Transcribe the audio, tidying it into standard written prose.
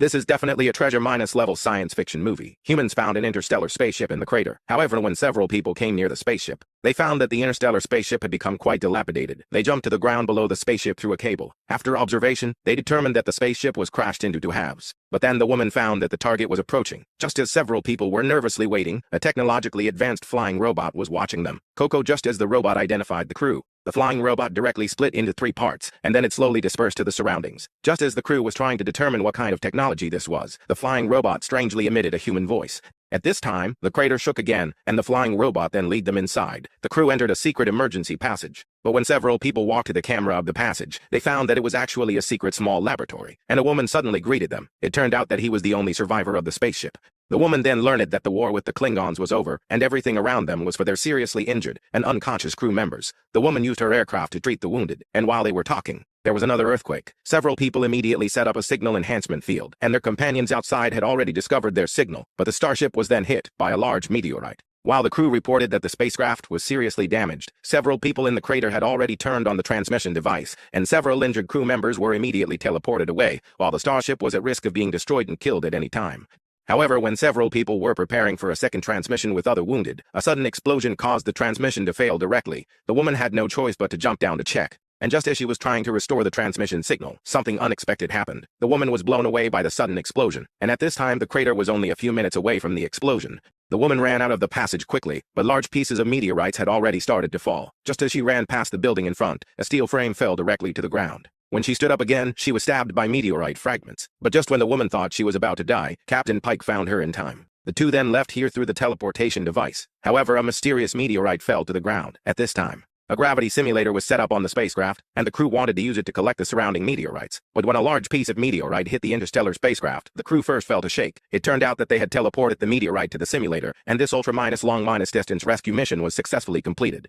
This is definitely a treasure-level science fiction movie. Humans found an interstellar spaceship in the crater. However, when several people came near the spaceship, they found that the interstellar spaceship had become quite dilapidated. They jumped to the ground below the spaceship through a cable. After observation, they determined that the spaceship was crashed into two halves. But then the woman found that the target was approaching. Just as several people were nervously waiting, a technologically advanced flying robot was watching them. Coco, just as the robot identified the crew, the flying robot directly split into three parts, and then it slowly dispersed to the surroundings. Just as the crew was trying to determine what kind of technology this was, the flying robot strangely emitted a human voice. At this time, the crater shook again, and the flying robot then led them inside. The crew entered a secret emergency passage. But when several people walked to the camera of the passage, they found that it was actually a secret small laboratory, and a woman suddenly greeted them. It turned out that he was the only survivor of the spaceship. The woman then learned that the war with the Klingons was over, and everything around them was for their seriously injured and unconscious crew members. The woman used her aircraft to treat the wounded, and while they were talking, there was another earthquake. Several people immediately set up a signal enhancement field, and their companions outside had already discovered their signal, but the starship was then hit by a large meteorite. While the crew reported that the spacecraft was seriously damaged, several people in the crater had already turned on the transmission device, and several injured crew members were immediately teleported away, while the starship was at risk of being destroyed and killed at any time. However, when several people were preparing for a second transmission with other wounded, a sudden explosion caused the transmission to fail directly. The woman had no choice but to jump down to check. And just as she was trying to restore the transmission signal, something unexpected happened. The woman was blown away by the sudden explosion, and at this time the crater was only a few minutes away from the explosion. The woman ran out of the passage quickly, but large pieces of meteorites had already started to fall. Just as she ran past the building in front, a steel frame fell directly to the ground. When she stood up again, she was stabbed by meteorite fragments. But just when the woman thought she was about to die, Captain Pike found her in time. The two then left here through the teleportation device. However, a mysterious meteorite fell to the ground. At this time, a gravity simulator was set up on the spacecraft, and the crew wanted to use it to collect the surrounding meteorites. But when a large piece of meteorite hit the interstellar spacecraft, the crew first felt a shake. It turned out that they had teleported the meteorite to the simulator, and this ultra-long-distance rescue mission was successfully completed.